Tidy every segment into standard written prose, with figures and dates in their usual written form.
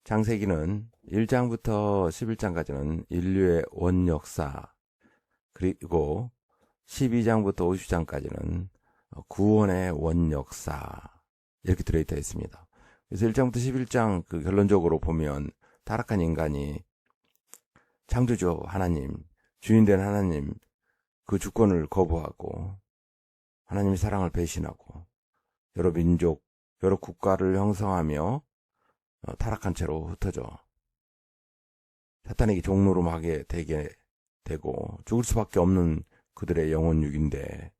창세기는 1장부터 11장까지는 인류의 원역사, 그리고 12장부터 50장까지는 구원의 원역사, 이렇게 들어있다 있습니다. 그래서 1장부터 11장 결론적으로 보면 타락한 인간이 창조주 하나님, 주인된 하나님 그 주권을 거부하고 하나님의 사랑을 배신하고 여러 민족, 여러 국가를 형성하며 타락한 채로 흩어져 사탄에게 종로로 하게 되게 되고 죽을 수밖에 없는 그들의 영혼육인데,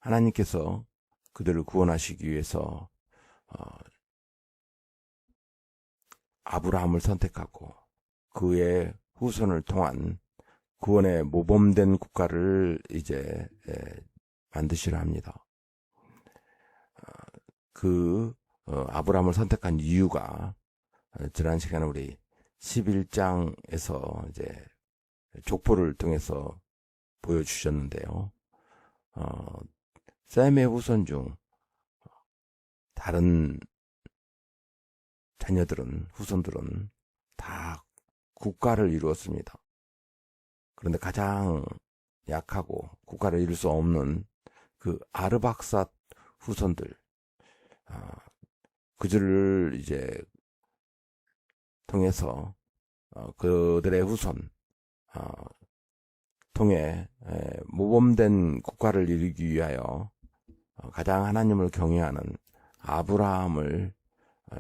하나님께서 그들을 구원하시기 위해서 아브라함을 선택하고 그의 후손을 통한 구원의 모범된 국가를 이제 만드시려 합니다. 아브라함을 선택한 이유가 지난 시간에 우리 11장에서 이제 족보를 통해서 보여주셨는데요. 셈의 후손 중 다른 자녀들은, 후손들은 다 국가를 이루었습니다. 그런데 가장 약하고 국가를 이룰 수 없는 그 아르박삿 후손들, 그들을 이제 통해서 그들의 후손 통해 모범된 국가를 이루기 위하여 가장 하나님을 경외하는 아브라함을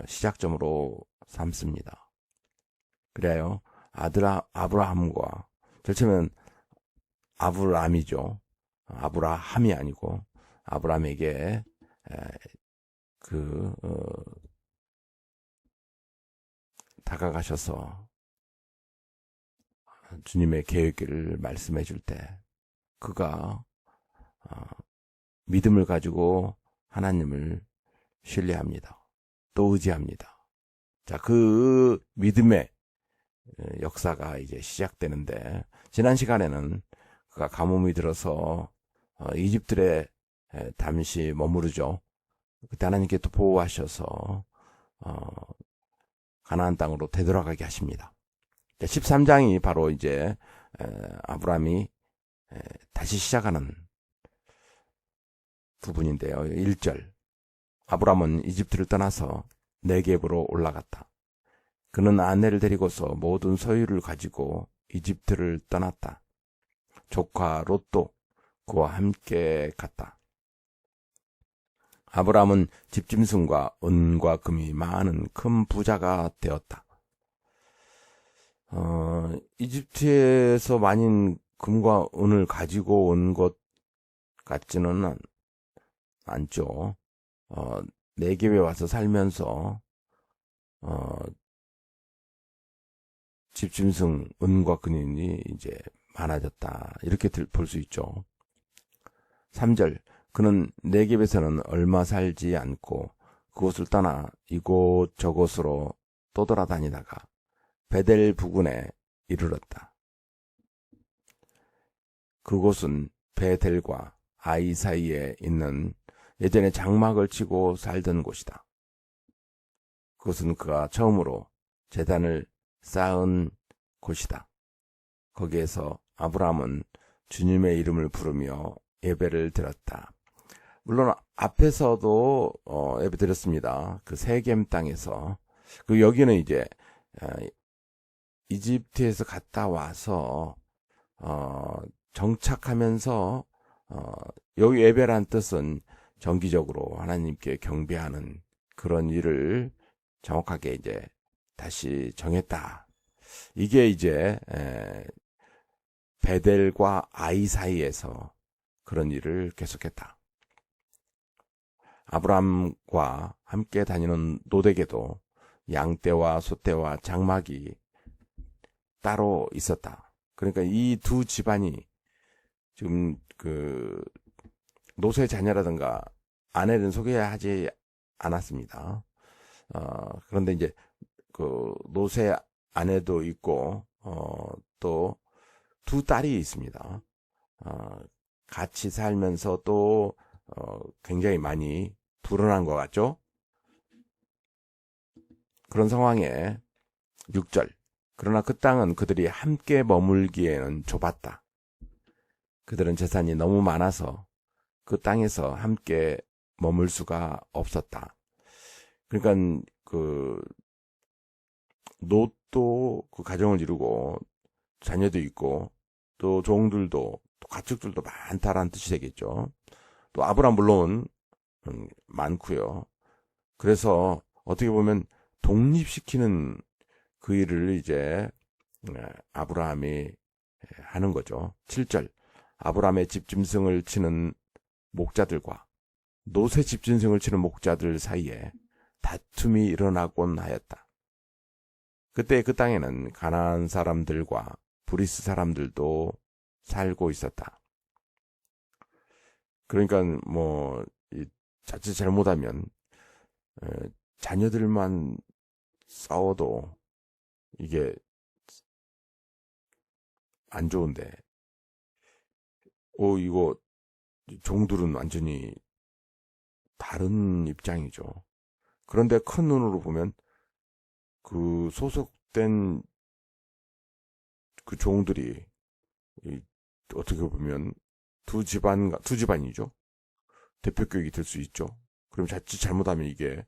시작점으로 삼습니다. 그래요. 아브라함과, 절치면 아브람이죠. 아브라함이 아니고 아브라함에게 다가가셔서 주님의 계획을 말씀해 줄 때 그가 믿음을 가지고 하나님을 신뢰합니다. 또 의지합니다. 자, 그 믿음의 역사가 이제 시작되는데, 지난 시간에는 그가 가뭄이 들어서 이집트에 잠시 머무르죠. 그때 하나님께 또 보호하셔서 가나안 땅으로 되돌아가게 하십니다. 13장이 바로 이제 아브라함이 다시 시작하는 부분인데요. 1절, 아브라함은 이집트를 떠나서 네겝으로 올라갔다. 그는 아내를 데리고서 모든 소유를 가지고 이집트를 떠났다. 조카 롯도 그와 함께 갔다. 아브라함은 집짐승과 은과 금이 많은 큰 부자가 되었다. 이집트에서 많은 금과 은을 가지고 온 것 같지는 않죠. 네겝에 와서 살면서 집짐승, 은과 금이 이제 많아졌다, 이렇게 볼 수 있죠. 3절, 그는 네겝에서는 얼마 살지 않고 그곳을 떠나 이곳 저곳으로 떠돌아다니다가 베델 부근에 이르렀다. 그곳은 베델과 아이 사이에 있는 예전에 장막을 치고 살던 곳이다. 그것은 그가 처음으로 제단을 쌓은 곳이다. 거기에서 아브라함은 주님의 이름을 부르며 예배를 드렸다. 물론 앞에서도 예배 드렸습니다. 그 세겜 땅에서. 여기는 이제 이집트에서 갔다 와서 정착하면서 여기 예배란 뜻은 정기적으로 하나님께 경배하는 그런 일을 정확하게 이제 다시 정했다. 이게 이제 베델과 아이 사이에서 그런 일을 계속했다. 아브람과 함께 다니는 노덱에도 양떼와 소떼와 장막이 따로 있었다. 그러니까 이 두 집안이 지금 노소의 자녀라든가 아내는 소개하지 않았습니다. 그런데 이제 노소의 아내도 있고 또 두 딸이 있습니다. 같이 살면서 또 굉장히 많이 불어난 것 같죠? 그런 상황에 6절. 그러나 그 땅은 그들이 함께 머물기에는 좁았다. 그들은 재산이 너무 많아서 그 땅에서 함께 머물 수가 없었다. 그러니까 롯도 그 가정을 이루고 자녀도 있고 또 종들도 또 가축들도 많다라는 뜻이 되겠죠. 또 아브라함 물론 많고요. 그래서 어떻게 보면 독립시키는 그 일을 이제 아브라함이 하는 거죠. 7절. 아브라함의 집짐승을 치는 목자들과 롯의 집짐승을 치는 목자들 사이에 다툼이 일어나곤 하였다. 그때 그 땅에는 가나안 사람들과 브리스 사람들도 살고 있었다. 그러니까 자칫 잘못하면 자녀들만 싸워도 이게 안 좋은데 이거 종들은 완전히 다른 입장이죠. 그런데 큰 눈으로 보면 그 소속된 그 종들이 어떻게 보면 두 집안이죠. 대표격이 될 수 있죠. 그럼 자칫 잘못하면 이게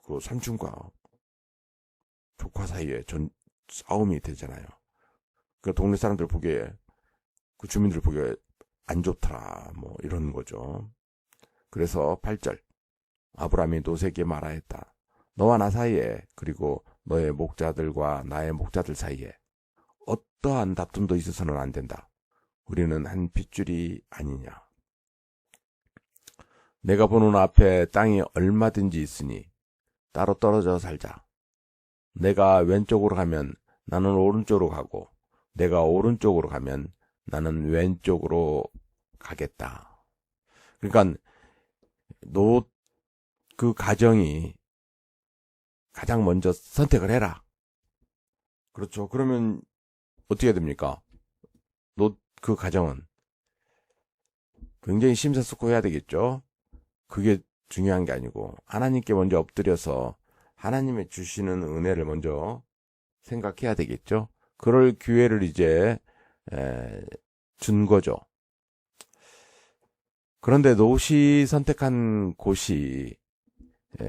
그 삼촌과 조카 사이에 싸움이 되잖아요. 그 동네 사람들 보기에 그 주민들 보기에 안 좋더라 이런 거죠. 그래서 8절. 아브라함이 롯에게 말하였다. 너와 나 사이에 그리고 너의 목자들과 나의 목자들 사이에 어떠한 다툼도 있어서는 안 된다. 우리는 한 핏줄이 아니냐. 내가 보는 앞에 땅이 얼마든지 있으니 따로 떨어져 살자. 내가 왼쪽으로 가면 나는 오른쪽으로 가고 내가 오른쪽으로 가면 나는 왼쪽으로 가겠다. 그러니까 롯 그 가정이 가장 먼저 선택을 해라. 그렇죠. 그러면 어떻게 됩니까? 롯 그 가정은 굉장히 심사숙고해야 되겠죠. 그게 중요한 게 아니고 하나님께 먼저 엎드려서 하나님의 주시는 은혜를 먼저 생각해야 되겠죠. 그럴 기회를 이제 준 거죠. 그런데 롯이 선택한 곳이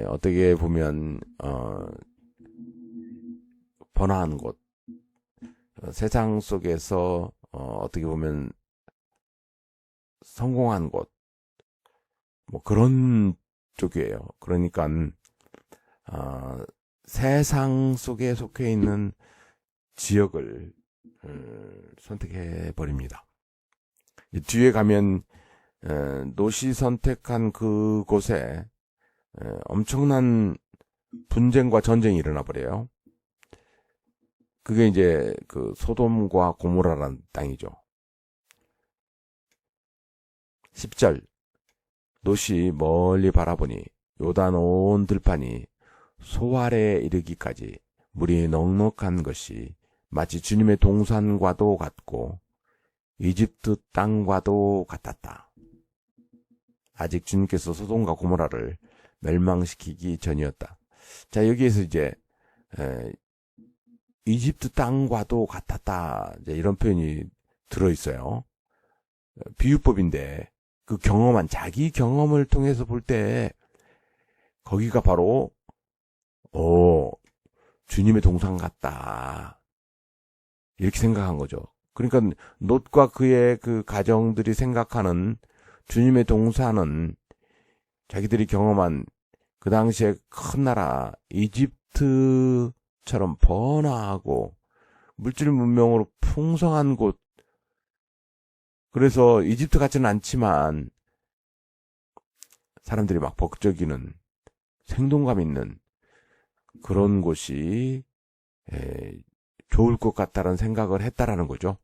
어떻게 보면 번화한 곳, 세상 속에서 어떻게 보면 성공한 곳, 그런 쪽이에요. 그러니까 세상 속에 속해 있는 지역을 선택해 버립니다. 뒤에 가면 롯이 선택한 그곳에 엄청난 분쟁과 전쟁이 일어나 버려요. 그게 이제 그 소돔과 고모라라는 땅이죠. 10절. 롯이 멀리 바라보니 요단 온 들판이 소알에 이르기까지 물이 넉넉한 것이 마치 주님의 동산과도 같고 이집트 땅과도 같았다. 아직 주님께서 소돔과 고모라를 멸망시키기 전이었다. 자, 여기에서 이제 이집트 땅과도 같았다. 이제 이런 표현이 들어있어요. 비유법인데 그 자기 경험을 통해서 볼 때 거기가 바로 주님의 동산 같다. 이렇게 생각한 거죠. 그러니까 롯과 그의 그 가정들이 생각하는 주님의 동산은 자기들이 경험한 그 당시에 큰 나라 이집트처럼 번화하고 물질 문명으로 풍성한 곳. 그래서 이집트 같지는 않지만 사람들이 막 벅적이는 생동감 있는 그런 곳이 좋을 것 같다는 생각을 했다라는 거죠.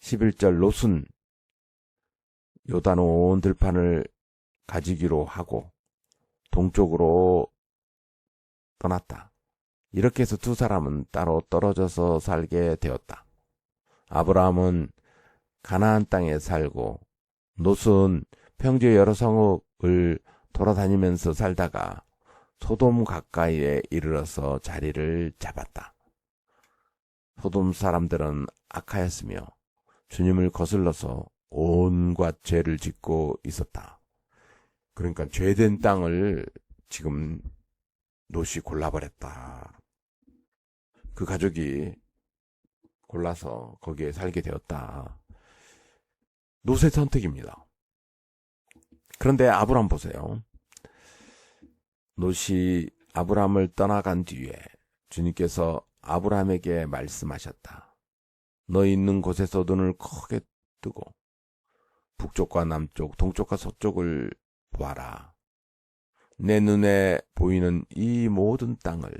11절. 롯은 요단 온 들판을 가지기로 하고 동쪽으로 떠났다. 이렇게 해서 두 사람은 따로 떨어져서 살게 되었다. 아브라함은 가나안 땅에 살고 롯은 평지의 여러 성읍을 돌아다니면서 살다가 소돔 가까이에 이르러서 자리를 잡았다. 소돔 사람들은 악하였으며 주님을 거슬러서 온갖 죄를 짓고 있었다. 그러니까 죄된 땅을 지금 롯이 골라버렸다. 그 가족이 골라서 거기에 살게 되었다. 롯의 선택입니다. 그런데 아브람 보세요. 롯이 아브람을 떠나간 뒤에 주님께서 아브람에게 말씀하셨다. 너 있는 곳에서 눈을 크게 뜨고 북쪽과 남쪽, 동쪽과 서쪽을 보아라. 내 눈에 보이는 이 모든 땅을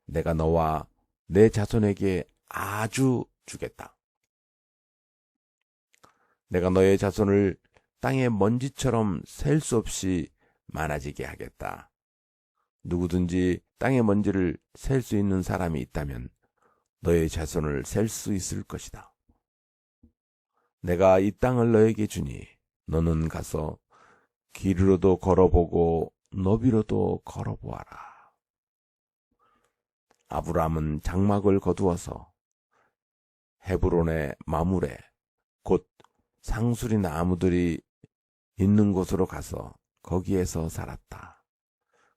내가 너와 내 자손에게 아주 주겠다. 내가 너의 자손을 땅의 먼지처럼 셀 수 없이 많아지게 하겠다. 누구든지 땅의 먼지를 셀 수 있는 사람이 있다면 너의 자손을 셀 수 있을 것이다. 내가 이 땅을 너에게 주니 너는 가서 길으로도 걸어보고 너비로도 걸어보아라. 아브람은 장막을 거두어서 헤브론의 마므레 곧 상수리 나무들이 있는 곳으로 가서 거기에서 살았다.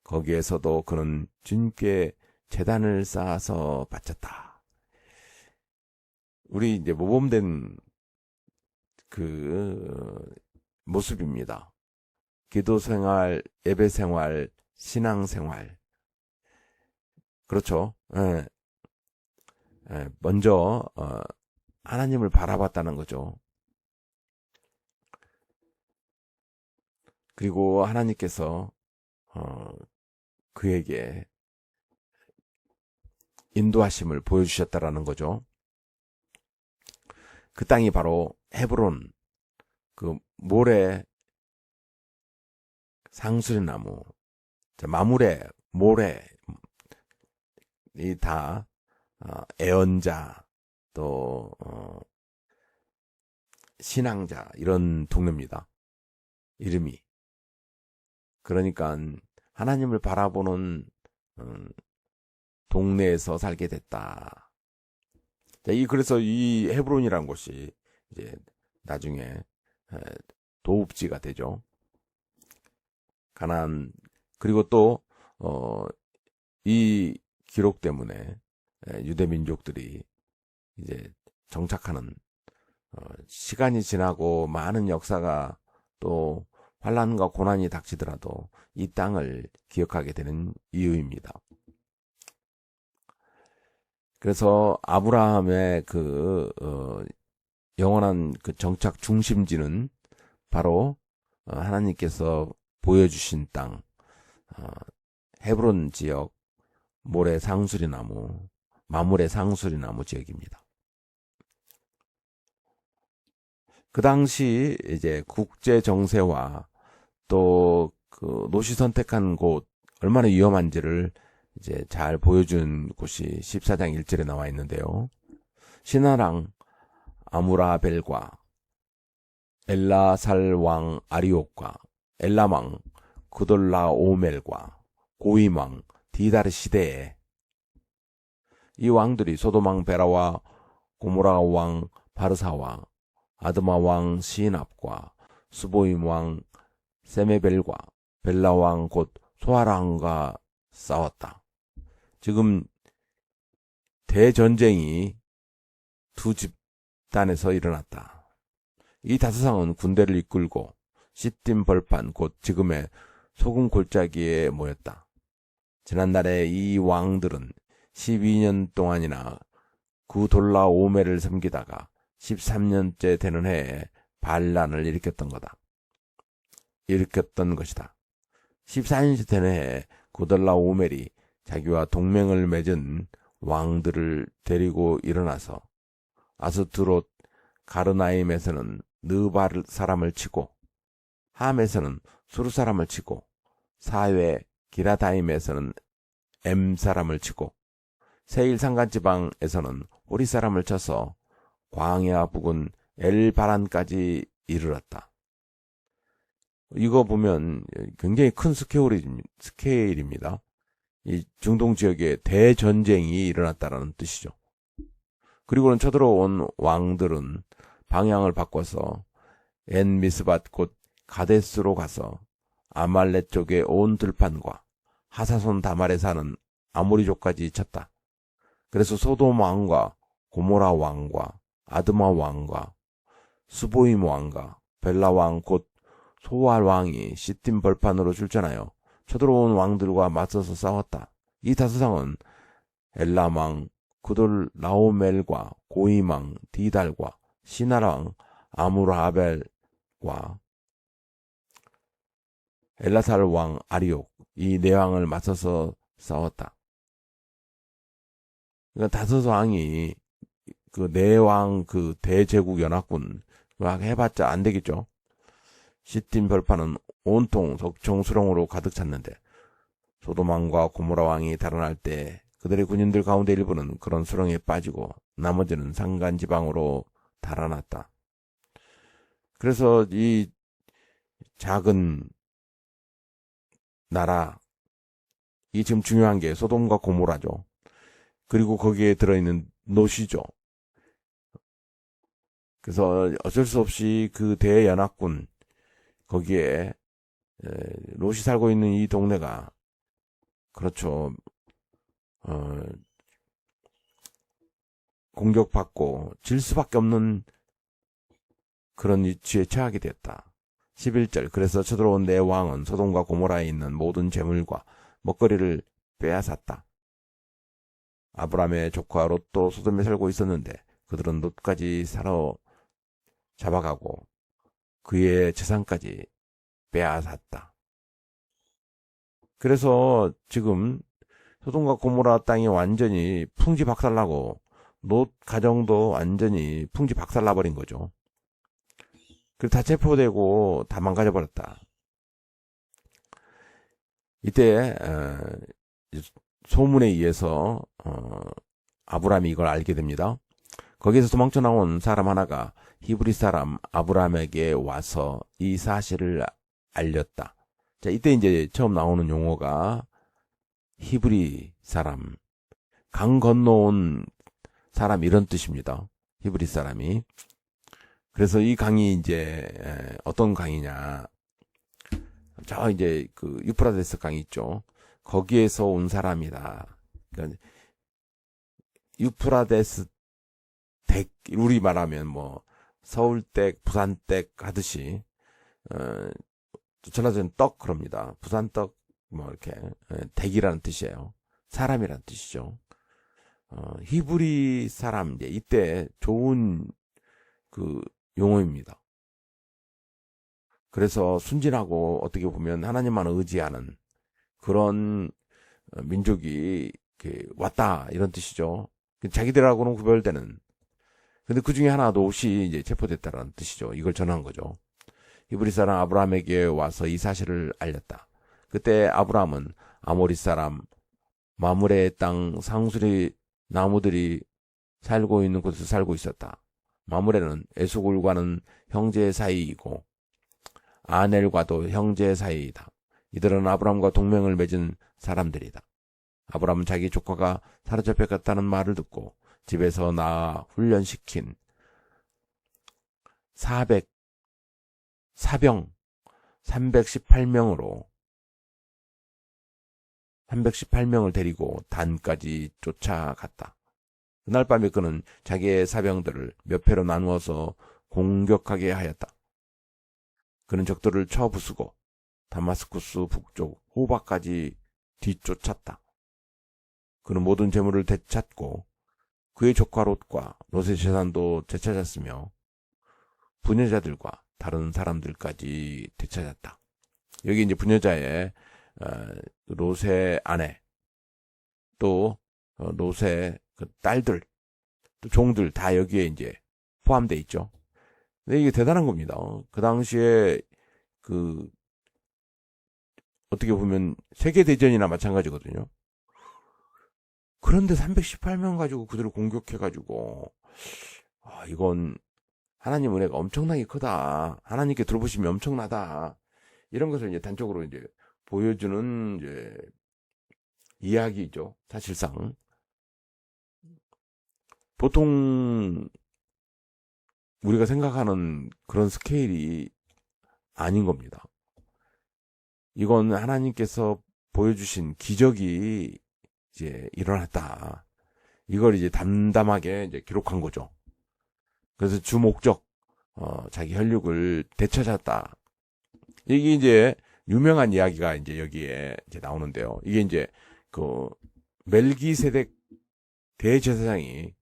거기에서도 그는 주님께 제단을 쌓아서 바쳤다. 우리 이제 모범된 그 모습입니다. 기도 생활, 예배 생활, 신앙 생활. 그렇죠. 먼저 하나님을 바라봤다는 거죠. 그리고 하나님께서 그에게 인도하심을 보여주셨다라는 거죠. 그 땅이 바로 헤브론, 그 모래, 상수리나무, 마므레, 모래, 이 다 애언자, 또 신앙자 이런 동네입니다. 이름이. 그러니까 하나님을 바라보는 동네에서 살게 됐다. 그래서 이 헤브론이라는 곳이 이제 나중에 도읍지가 되죠. 가나안. 그리고 또 이 기록 때문에 유대 민족들이 이제 정착하는 시간이 지나고 많은 역사가 또 환난과 고난이 닥치더라도 이 땅을 기억하게 되는 이유입니다. 그래서 아브라함의 그 영원한 그 정착 중심지는 바로 하나님께서 보여주신 땅, 헤브론 지역, 모래 상수리나무, 마므레 상수리나무 지역입니다. 그 당시 이제 국제 정세와 또 그 롯이 선택한 곳 얼마나 위험한지를 이제 잘 보여준 곳이 14장 1절에 나와 있는데요. 신하랑 아무라벨과 엘라살 왕 아리옥과 엘람 왕 그돌라오멜과 고임 왕 디다르 시대에 이 왕들이 소돔 왕 베라와 고모라 왕 바르사와 아드마 왕 시납과 수보임 왕 세메벨과 벨라 왕 곧 소아라 왕과 싸웠다. 지금 대전쟁이 두 집단에서 일어났다. 이 다스상은 군대를 이끌고 시딤 벌판 곧 지금의 소금 골짜기에 모였다. 지난날에 이 왕들은 12년 동안이나 구돌라 오멜을 섬기다가 13년째 되는 해에 반란을 일으켰던 것이다. 14년째 되는 해에 구돌라 오멜이 자기와 동맹을 맺은 왕들을 데리고 일어나서 아스트롯 가르나임에서는 느바르 사람을 치고 함에서는 수르 사람을 치고 사회 기라다임에서는 엠 사람을 치고 세일 산간지방에서는 오리 사람을 쳐서 광야 부근 엘바란까지 이르렀다. 이거 보면 굉장히 큰 스케일입니다. 이 중동 지역에 대전쟁이 일어났다는 뜻이죠. 그리고는 쳐들어온 왕들은 방향을 바꿔서 엔 미스밭 곧 가데스로 가서 아말렉 쪽의 온 들판과 하사손 다말에 사는 아모리족까지 쳤다. 그래서 소돔 왕과 고모라 왕과 아드마 왕과 스보임 왕과 벨라 왕 곧 소알 왕이 시팀 벌판으로 출전하여 쳐들어온 왕들과 맞서서 싸웠다. 이 다스상은 엘람 왕 그돌 라오멜과 고임 왕 디달과 시날 왕 아무라벨과 엘라살 왕 아리옥 이 네 왕을 맞서서 싸웠다. 그러니까 다섯 왕이 그 네 왕 그 대제국 연합군 막 해봤자 안 되겠죠. 시팀 벌판은 온통 적정수렁으로 가득 찼는데 소돔 왕과 고모라 왕이 달아날 때 그들의 군인들 가운데 일부는 그런 수렁에 빠지고 나머지는 산간 지방으로 달아났다. 그래서 이 작은 나라, 이 지금 중요한 게 소돔과 고모라죠. 그리고 거기에 들어있는 롯이죠. 그래서 어쩔 수 없이 그 대연합군 거기에 롯이 살고 있는 이 동네가 그렇죠. 공격받고 질 수밖에 없는 그런 위치에 처하게 됐다. 11절 그래서 쳐들어온 내 왕은 소돔과 고모라에 있는 모든 재물과 먹거리를 빼앗았다. 아브라함의 조카 롯도 소돔에 살고 있었는데 그들은 롯까지 사로잡아가고 그의 재산까지 빼앗았다. 그래서 지금 소돔과 고모라 땅이 완전히 풍지 박살나고 롯 가정도 완전히 풍지 박살나버린 거죠. 그리고 다 체포되고 다 망가져버렸다. 이때 소문에 의해서 아브라함이 이걸 알게 됩니다. 거기에서 도망쳐 나온 사람 하나가 히브리 사람 아브라함에게 와서 이 사실을 알렸다. 자, 이때 이제 처음 나오는 용어가 히브리 사람, 강 건너온 사람 이런 뜻입니다. 히브리 사람이. 그래서 이 강이 이제 어떤 강이냐? 저 이제 그 유프라데스 강이 있죠. 거기에서 온 사람이다. 그러니까 유프라데스 댁, 우리 말하면 뭐 서울댁, 부산댁 하듯이 전라도는 떡 그럽니다. 부산떡 뭐 이렇게 댁이라는 뜻이에요. 사람이라는 뜻이죠. 히브리 사람 이때 좋은 그 용어입니다. 그래서 순진하고 어떻게 보면 하나님만 의지하는 그런 민족이 왔다 이런 뜻이죠. 자기들하고는 구별되는. 근데 그 중에 하나 롯이 이제 체포됐다라는 뜻이죠. 이걸 전한 거죠. 히브리 사람 아브라함에게 와서 이 사실을 알렸다. 그때 아브라함은 아모리 사람 마므레의 땅 상수리 나무들이 살고 있는 곳에서 살고 있었다. 마므레는 에수골과는 형제 사이이고 아넬과도 형제 사이이다. 이들은 아브라함과 동맹을 맺은 사람들이다. 아브라함은 자기 조카가 사로잡혀갔다는 말을 듣고 집에서 낳아 훈련시킨 사병 318명을 데리고 단까지 쫓아갔다. 그날 밤에 그는 자기의 사병들을 몇 회로 나누어서 공격하게 하였다. 그는 적들을 쳐 부수고 다마스쿠스 북쪽 호바까지 뒤쫓았다. 그는 모든 재물을 되찾고 그의 조카 롯과 롯의 재산도 되찾았으며 부녀자들과 다른 사람들까지 되찾았다. 여기 이제 부녀자의 롯의 아내 또 롯의 그 딸들 또 종들 다 여기에 이제 포함되어 있죠. 근데 이게 대단한 겁니다. 그 당시에 그 어떻게 보면 세계대전이나 마찬가지거든요. 그런데 318명 가지고 그들을 공격해가지고 이건 하나님 은혜가 엄청나게 크다. 하나님께 들어보시면 엄청나다. 이런 것을 이제 단적으로 이제 보여주는 이제 이야기죠. 사실상 보통 우리가 생각하는 그런 스케일이 아닌 겁니다. 이건 하나님께서 보여주신 기적이 이제 일어났다. 이걸 이제 담담하게 이제 기록한 거죠. 그래서 주 목적, 자기 혈육을 되찾았다. 이게 이제 유명한 이야기가 이제 여기에 이제 나오는데요. 이게 이제 그 멜기세덱 대제사장이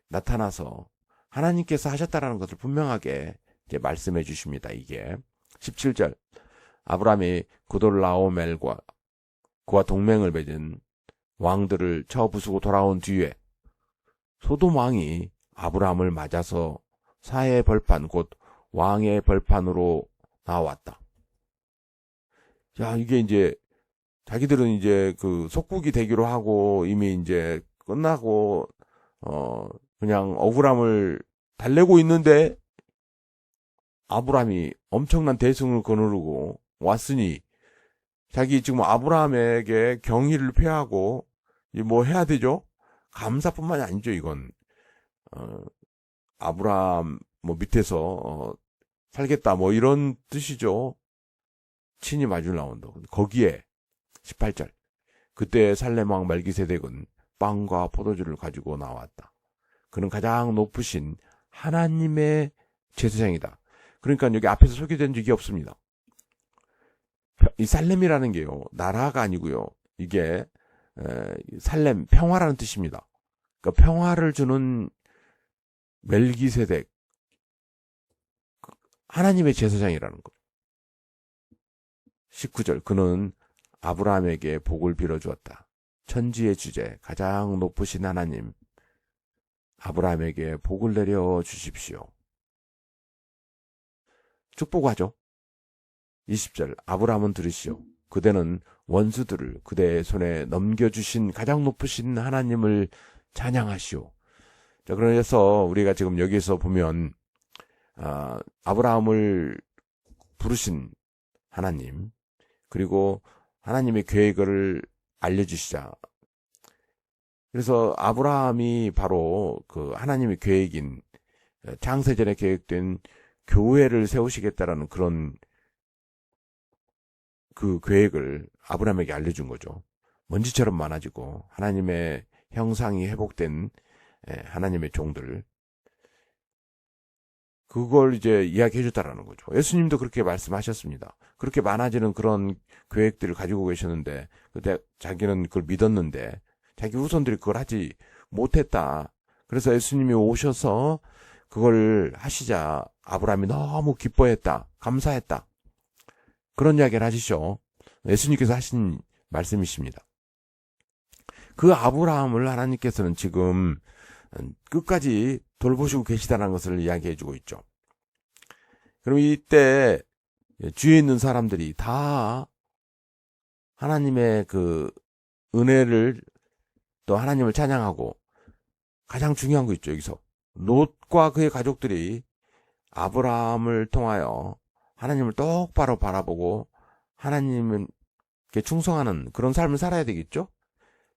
나타나서 하나님께서 하셨다라는 것을 분명하게 이제 말씀해 주십니다. 이게 17절 아브라함이 구돌라오멜과 그와 동맹을 맺은 왕들을 쳐 부수고 돌아온 뒤에 소돔 왕이 아브라함을 맞아서 사의 벌판 곧 왕의 벌판으로 나왔다. 자, 이게 이제 자기들은 이제 그 속국이 되기로 하고 이미 이제 끝나고 그냥 억울함을 달래고 있는데 아브라함이 엄청난 대승을 거느리고 왔으니 자기 지금 아브라함에게 경의를 표하고 뭐 해야 되죠? 감사뿐만이 아니죠. 이건 아브라함 뭐 밑에서 살겠다 뭐 이런 뜻이죠. 친히 마주 나온다. 거기에 18절 그때 살렘 왕 멜기세덱은 빵과 포도주를 가지고 나왔다. 그는 가장 높으신 하나님의 제사장이다. 그러니까 여기 앞에서 소개된 적이 없습니다. 이 살렘이라는 게요, 나라가 아니고요. 이게 살렘, 평화라는 뜻입니다. 그러니까 평화를 주는 멜기세덱, 하나님의 제사장이라는 것. 19절 그는 아브라함에게 복을 빌어주었다. 천지의 주제, 가장 높으신 하나님, 아브라함에게 복을 내려 주십시오. 축복하죠. 20절 아브라함은 들으시오. 그대는 원수들을 그대의 손에 넘겨주신 가장 높으신 하나님을 찬양하시오. 자, 그래서 우리가 지금 여기서 보면 아브라함을 부르신 하나님, 그리고 하나님의 계획을 알려주시자. 그래서 아브라함이 바로 그 하나님의 계획인 창세전에 계획된 교회를 세우시겠다라는 그런 그 계획을 아브라함에게 알려준 거죠. 먼지처럼 많아지고 하나님의 형상이 회복된 하나님의 종들, 그걸 이제 이야기해 줬다라는 거죠. 예수님도 그렇게 말씀하셨습니다. 그렇게 많아지는 그런 계획들을 가지고 계셨는데 그때 자기는 그걸 믿었는데 자기 후손들이 그걸 하지 못했다. 그래서 예수님이 오셔서 그걸 하시자 아브라함이 너무 기뻐했다. 감사했다. 그런 이야기를 하시죠. 예수님께서 하신 말씀이십니다. 그 아브라함을 하나님께서는 지금 끝까지 돌보시고 계시다는 것을 이야기해 주고 있죠. 그럼 이때 주위에 있는 사람들이 다 하나님의 그 은혜를 또 하나님을 찬양하고 가장 중요한 거 있죠. 여기서 롯과 그의 가족들이 아브라함을 통하여 하나님을 똑바로 바라보고 하나님께 충성하는 그런 삶을 살아야 되겠죠.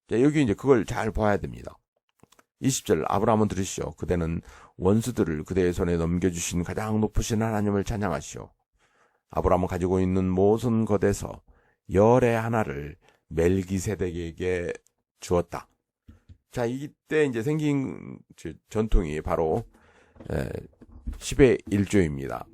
자, 여기 이제 그걸 잘 봐야 됩니다. 20절 아브라함은 들으시오. 그대는 원수들을 그대의 손에 넘겨주신 가장 높으신 하나님을 찬양하시오. 아브라함은 가지고 있는 모든 것에서 열의 하나를 멜기세덱에게 주었다. 자, 이때 이제 생긴 전통이 바로 10의 1조입니다.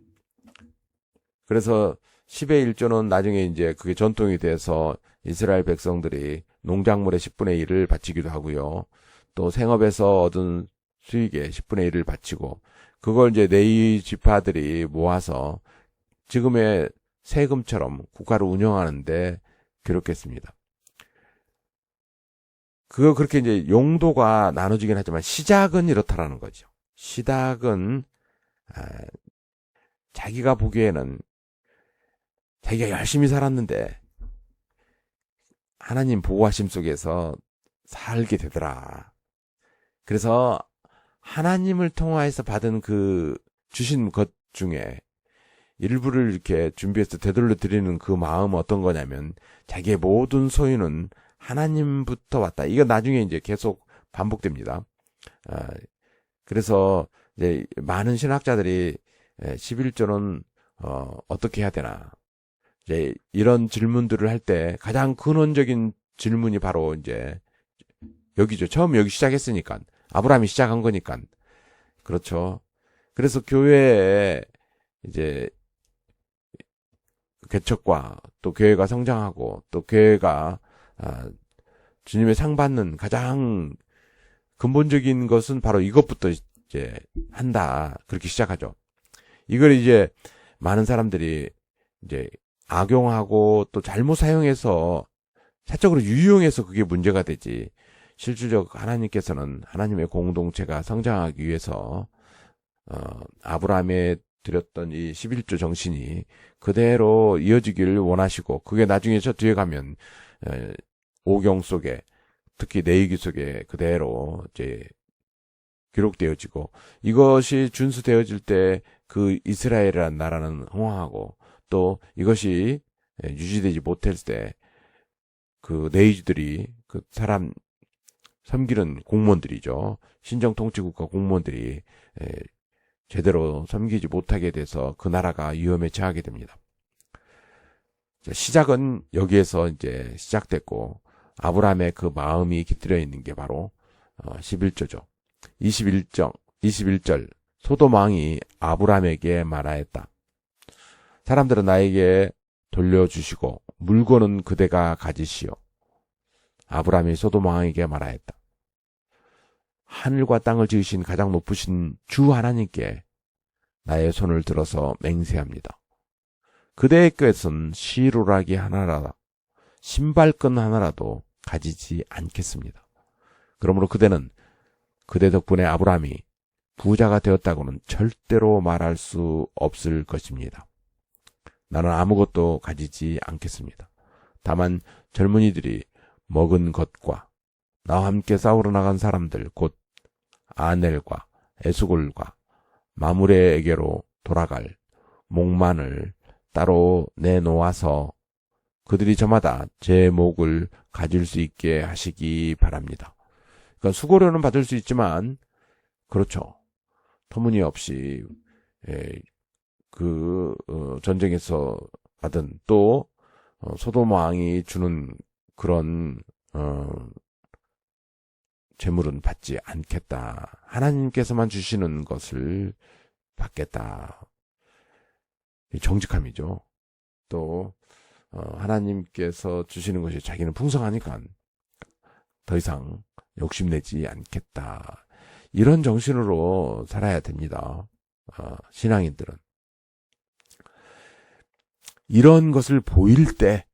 그래서 10의 1조는 나중에 이제 그게 전통이 돼서 이스라엘 백성들이 농작물의 10분의 1을 바치기도 하고요. 또 생업에서 얻은 수익의 10분의 1을 바치고 그걸 이제 레위 지파들이 모아서 지금의 세금처럼 국가를 운영하는데 기록했습니다. 그거 그렇게 이제 용도가 나눠지긴 하지만 시작은 이렇다라는 거죠. 시작은 자기가 보기에는 자기가 열심히 살았는데 하나님 보호하심 속에서 살게 되더라. 그래서 하나님을 통하여서 받은 그 주신 것 중에 일부를 이렇게 준비해서 되돌려 드리는 그 마음은 어떤 거냐면 자기의 모든 소유는 하나님부터 왔다. 이거 나중에 이제 계속 반복됩니다. 그래서 이제 많은 신학자들이 11조는 어떻게 해야 되나? 이제 이런 질문들을 할 때 가장 근원적인 질문이 바로 이제 여기죠. 처음 여기 시작했으니까. 아브라함이 시작한 거니까. 그렇죠. 그래서 교회에 이제 개척과 또 교회가 성장하고 또 교회가 주님의 상 받는 가장 근본적인 것은 바로 이것부터 이제 한다. 그렇게 시작하죠. 이걸 이제 많은 사람들이 이제 악용하고 또 잘못 사용해서 사적으로 유용해서 그게 문제가 되지. 실질적 하나님께서는 하나님의 공동체가 성장하기 위해서 아브라함에 드렸던 이 11조 정신이 그대로 이어지기를 원하시고 그게 나중에 저 뒤에 가면 오경 속에 특히 내위기 속에 그대로 이제 기록되어지고 이것이 준수되어질 때 그 이스라엘이라는 나라는 흥황하고 또 이것이 유지되지 못할 때 그 내위주들이 그 사람 섬기는 공무원들이죠. 신정통치국가 공무원들이 제대로 섬기지 못하게 돼서 그 나라가 위험에 처하게 됩니다. 시작은 여기에서 이제 시작됐고 아브라함의 그 마음이 깃들여 있는 게 바로 11조죠. 21절 소돔 왕이 아브라함에게 말하였다. 사람들은 나에게 돌려주시고 물건은 그대가 가지시오. 아브라함이 소돔 왕에게 말하였다. 하늘과 땅을 지으신 가장 높으신 주 하나님께 나의 손을 들어서 맹세합니다. 그대의 것은 시로라기 하나라도 신발끈 하나라도 가지지 않겠습니다. 그러므로 그대는 그대 덕분에 아브라함이 부자가 되었다고는 절대로 말할 수 없을 것입니다. 나는 아무것도 가지지 않겠습니다. 다만 젊은이들이 먹은 것과 나와 함께 싸우러 나간 사람들 곧 아넬과 에스골과 마므레에게로 돌아갈 목만을 따로 내놓아서 그들이 저마다 제 목을 가질 수 있게 하시기 바랍니다. 그러니까 수고료는 받을 수 있지만 그렇죠. 터무니없이 전쟁에서 받은 또 소돔 왕이 주는 그런 재물은 받지 않겠다. 하나님께서만 주시는 것을 받겠다. 정직함이죠. 또 하나님께서 주시는 것이 자기는 풍성하니까 더 이상 욕심내지 않겠다. 이런 정신으로 살아야 됩니다. 신앙인들은. 이런 것을 보일 때,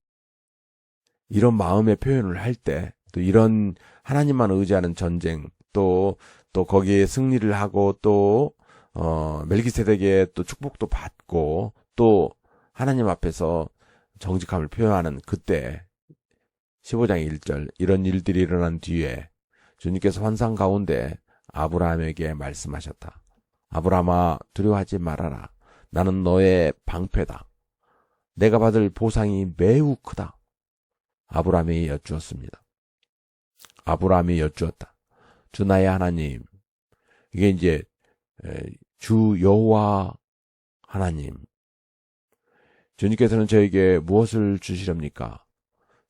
이런 마음의 표현을 할 때, 또 이런 하나님만 의지하는 전쟁, 또 거기에 승리를 하고, 또, 멜기세덱의 또 축복도 받고, 또 하나님 앞에서 정직함을 표현하는 그때, 15장 1절, 이런 일들이 일어난 뒤에 주님께서 환상 가운데 아브라함에게 말씀하셨다. 아브라함아, 두려워하지 말아라. 나는 너의 방패다. 내가 받을 보상이 매우 크다. 아브라함이 여쭈었습니다. 아브라함이 여쭈었다. 주 나의 하나님. 이게 이제 주 여호와 하나님. 주님께서는 저에게 무엇을 주시렵니까?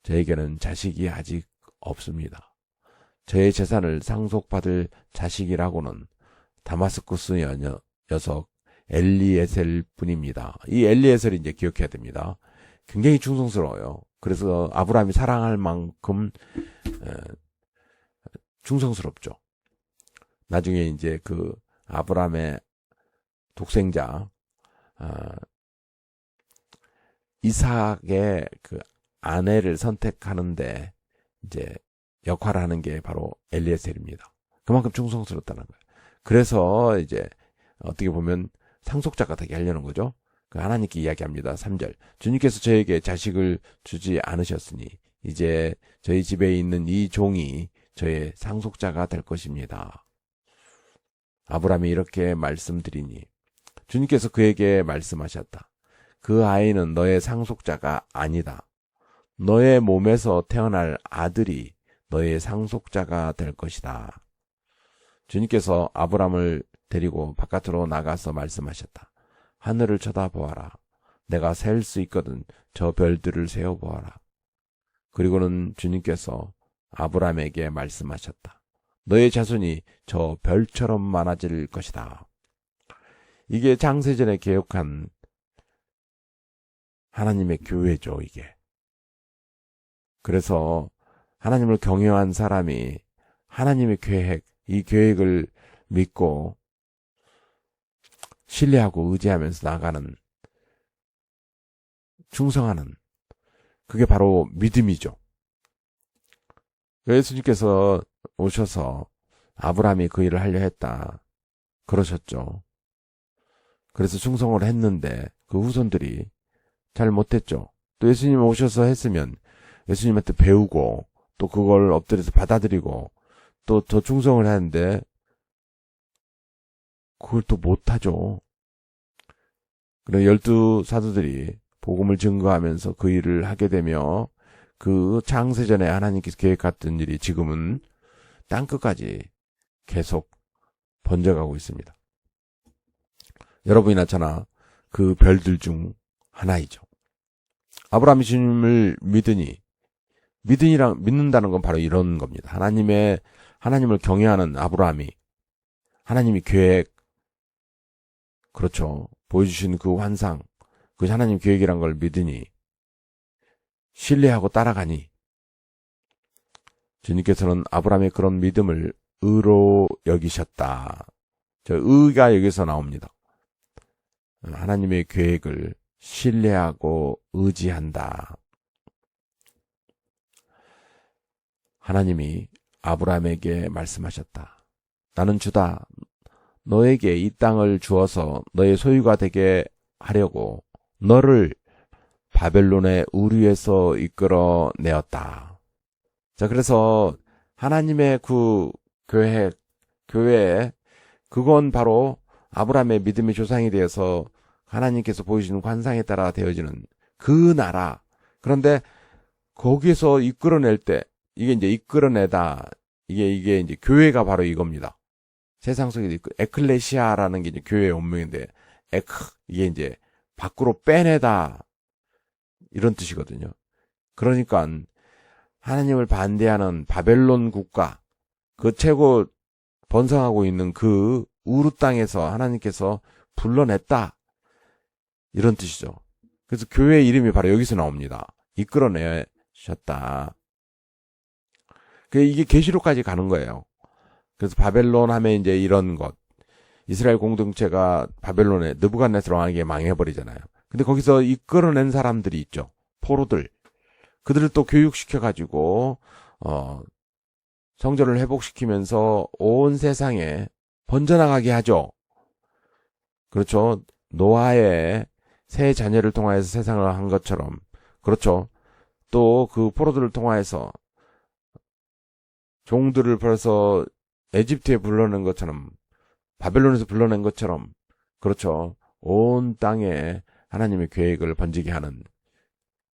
저에게는 자식이 아직 없습니다. 저의 재산을 상속받을 자식이라고는 다마스쿠스 녀석 엘리에셀 뿐입니다. 이 엘리에셀이 이제 기억해야 됩니다. 굉장히 충성스러워요. 그래서 아브라함이 사랑할 만큼 충성스럽죠. 나중에 이제 그 아브라함의 독생자 이삭의 그 아내를 선택하는데 이제 역할을 하는 게 바로 엘리에셀입니다. 그만큼 충성스럽다는 거예요. 그래서 이제 어떻게 보면 상속자가 되게 하려는 거죠. 그 하나님께 이야기합니다. 3절. 주님께서 저에게 자식을 주지 않으셨으니 이제 저희 집에 있는 이 종이 저의 상속자가 될 것입니다. 아브라함이 이렇게 말씀드리니 주님께서 그에게 말씀하셨다. 그 아이는 너의 상속자가 아니다. 너의 몸에서 태어날 아들이 너의 상속자가 될 것이다. 주님께서 아브람을 데리고 바깥으로 나가서 말씀하셨다. 하늘을 쳐다보아라. 내가 셀 수 있거든 저 별들을 세어보아라. 그리고는 주님께서 아브람에게 말씀하셨다. 너의 자손이 저 별처럼 많아질 것이다. 이게 창세전에 개혁한 하나님의 교회죠, 이게. 그래서 하나님을 경외한 사람이 하나님의 계획, 이 계획을 믿고 신뢰하고 의지하면서 나가는, 충성하는, 그게 바로 믿음이죠. 예수님께서 오셔서 아브라함이 그 일을 하려 했다 그러셨죠. 그래서 충성을 했는데 그 후손들이 잘 못했죠. 또 예수님 오셔서 했으면 예수님한테 배우고 또 그걸 엎드려서 받아들이고 또 더 충성을 하는데 그걸 또 못하죠. 그래 12 사도들이 복음을 증거하면서 그 일을 하게 되며 그 창세전에 하나님께서 계획했던 일이 지금은 땅끝까지 계속 번져가고 있습니다. 여러분이나 그 별들 중 하나이죠. 아브라함이 주님을 믿는다는 건 바로 이런 겁니다. 하나님을 경외하는 아브라함이 하나님이 계획, 그렇죠. 보여주신 그 환상, 그 하나님 계획이란 걸 믿으니, 신뢰하고 따라가니, 주님께서는 아브라함의 그런 믿음을 의로 여기셨다. 저 의가 여기서 나옵니다. 하나님의 계획을 신뢰하고 의지한다. 하나님이 아브라함에게 말씀하셨다. 나는 주다. 너에게 이 땅을 주어서 너의 소유가 되게 하려고 너를 바벨론의 우리에서 이끌어 내었다. 자, 그래서 하나님의 그 교회, 그건 바로 아브라함의 믿음의 조상이 되어서 하나님께서 보여주는 환상에 따라 되어지는 그 나라. 그런데 거기에서 이끌어낼 때, 이게 이제 이끌어내다. 이게 이제 교회가 바로 이겁니다. 세상 속에 에클레시아라는 게 이제 교회의 원명인데, 이게 이제 밖으로 빼내다. 이런 뜻이거든요. 그러니까 하나님을 반대하는 바벨론 국가, 그 최고 번성하고 있는 그 우르 땅에서 하나님께서 불러냈다. 이런 뜻이죠. 그래서 교회 이름이 바로 여기서 나옵니다. 이끌어내셨다. 이게 계시록까지 가는 거예요. 그래서 바벨론 하면 이제 이런 것. 이스라엘 공동체가 바벨론에 느부갓네살 왕에게 망해버리잖아요. 근데 거기서 이끌어낸 사람들이 있죠. 포로들. 그들을 또 교육시켜가지고, 성전을 회복시키면서 온 세상에 번져나가게 하죠. 그렇죠. 노아의 세 자녀를 통하여서 세상을 한 것처럼, 그렇죠. 또 그 포로들을 통하여서 종들을 벌써 에집트에 불러낸 것처럼, 바벨론에서 불러낸 것처럼, 그렇죠. 온 땅에 하나님의 계획을 번지게 하는